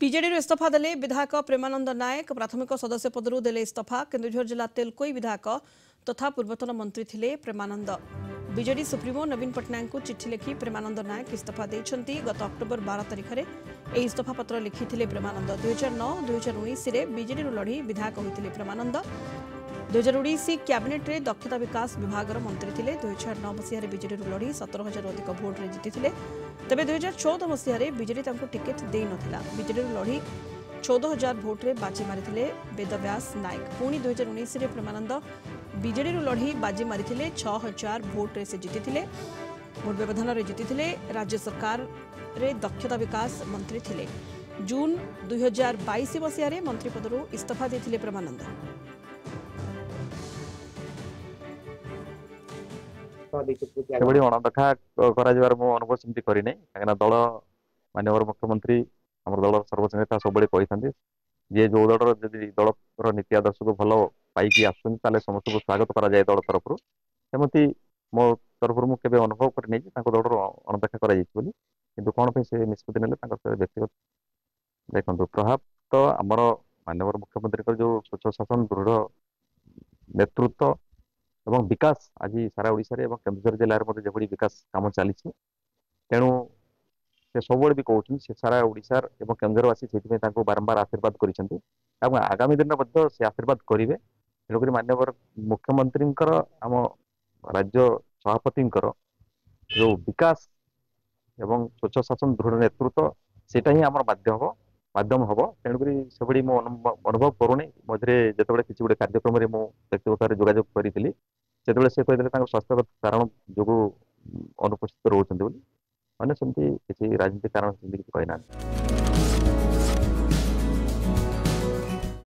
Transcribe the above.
BJD इस्तीफा देले विधायक प्रेमानंद नायक प्राथमिक सदस्य पदरू देले इस्तीफा केन्दुझर जिला तेलकोई विधायक तथा पूर्वतन मंत्री थिले प्रेमानंद बीजेडी सुप्रीमो नवीन पट्टनायक को चिठी लिखि प्रेमानंद नायक इस्तीफा देइछन्ती गत अक्टोबर 12 तारिख में ए इस्तीफा पत्र लिखिथिले प्रेमानंद 2009-2019 बीजेडी लढ़ी विधायक होइथिले प्रेमानंद 2019 कैबिनेट रे दक्षता विकास विभाग मंत्री थे 2009 मसीह बीजेडी लड़ी 17,000 अधिक भोट्रे जीति तेज 2014 मसीह बीजेडी टिकेट दे नथिला बीजेडी लड़ी 14,000 भोट्रे बाजी मारी वेदव्यास नायक पुणी 2019 प्रेमानंद बीजेडी लड़ी बाजी मारी 6,000 भोट्रे से जीति भोट व्यवधान जीति राज्य सरकार रे दक्षता विकास मंत्री थे जून 2022 मसीह मंत्री पदरू इस्तीफा देथिले प्रेमानंद ସେଭଳି ଅଣଦେଖା କରାଯିବାର ମୁଁ ଅନୁଭବ ସେମିତି କରିନି କାହିଁକିନା ଦଳ ମାନ୍ୟବର ମୁଖ୍ୟମନ୍ତ୍ରୀ ଆମର ଦଳର ସର୍ବୋଚ୍ଚ ନେତା ସବୁବେଳେ କହିଥାନ୍ତି ଯିଏ ଯୋଉ ଦଳର ଯଦି ଦଳର ନୀତି ଆଦର୍ଶକୁ ଭଲ ପାଇକି ଆସୁଛନ୍ତି ତାହେଲେ ସମସ୍ତଙ୍କୁ ସ୍ୱାଗତ କରାଯାଏ ଦଳ ତରଫରୁ ସେମିତି ମୋ ତରଫରୁ ମୁଁ କେବେ ଅନୁଭବ କରିନି ଯେ ତାଙ୍କ ଦଳର ଅଣଦେଖା କରାଯାଇଛି ବୋଲି କିନ୍ତୁ କ'ଣ ପାଇଁ ସେ ନିଷ୍ପତ୍ତି ନେଲେ ତାଙ୍କ ବ୍ୟକ୍ତିଗତ ଦେଖନ୍ତୁ ପ୍ରଭାବ ତ ଆମର ମାନ୍ୟବର ମୁଖ୍ୟମନ୍ତ୍ରୀଙ୍କର ଯୋଉ ସ୍ୱଚ୍ଛ ଶାସନ ଦୃଢ଼ ନେତୃତ୍ୱ এবং বিকাশ আজি সারা ওড়িশার এবং কেন্দুঝর জেলার মধ্যে যেভাবে বিকাশ কাম চালিছে তেণু সে ସବୁବେଳେ ବି କହୁଛନ୍ତି ସେ ସାରା ଓଡ଼ିଶାର ଏବଂ କେନ୍ଦୁଝରବାସୀ ସେଥିପାଇଁ ତାଙ୍କୁ ବାରମ୍ବାର ଆଶୀର୍ବାଦ କରିଛନ୍ତି ଏବଂ ଆଗାମୀ ଦିନରେ ମଧ୍ୟ ସେ ଆଶୀର୍ବାଦ କରିବେ ତେଣୁକରି ମାନ୍ୟବର ମୁଖ୍ୟମନ୍ତ୍ରୀଙ୍କର ଆମ ରାଜ୍ୟ ସଭାପତିଙ୍କର ଯୋଉ ବିକାଶ ଏବଂ ସ୍ୱଚ୍ଛ ଶାସନ ଦୃଢ଼ ନେତୃତ୍ୱ ସେଇଟା ହିଁ ଆମର ମାଧ୍ୟମ ହବ ତେଣୁକରି ସେଭଳି ମୁଁ ଅନୁଭବ କରୁନି ମଝିରେ ଯେତେବେଳେ କିଛି ଗୋଟେ କାର୍ଯ୍ୟକ୍ରମରେ ମୁଁ ବ୍ୟକ୍ତିଗତ ଭାବରେ ଯୋଗାଯୋଗ କରିଥିଲି ସେତେବେଳେ ସେ କହିଥିଲେ ତାଙ୍କ ସ୍ୱାସ୍ଥ୍ୟଗତ କାରଣ ଯୋଗୁଁ ଅନୁପସ୍ଥିତ ରହୁଛନ୍ତି ବୋଲି ମାନେ ସେମିତି କିଛି ରାଜନୀତି କାରଣ ସେମିତି କିଛି କହିନାହାନ୍ତି।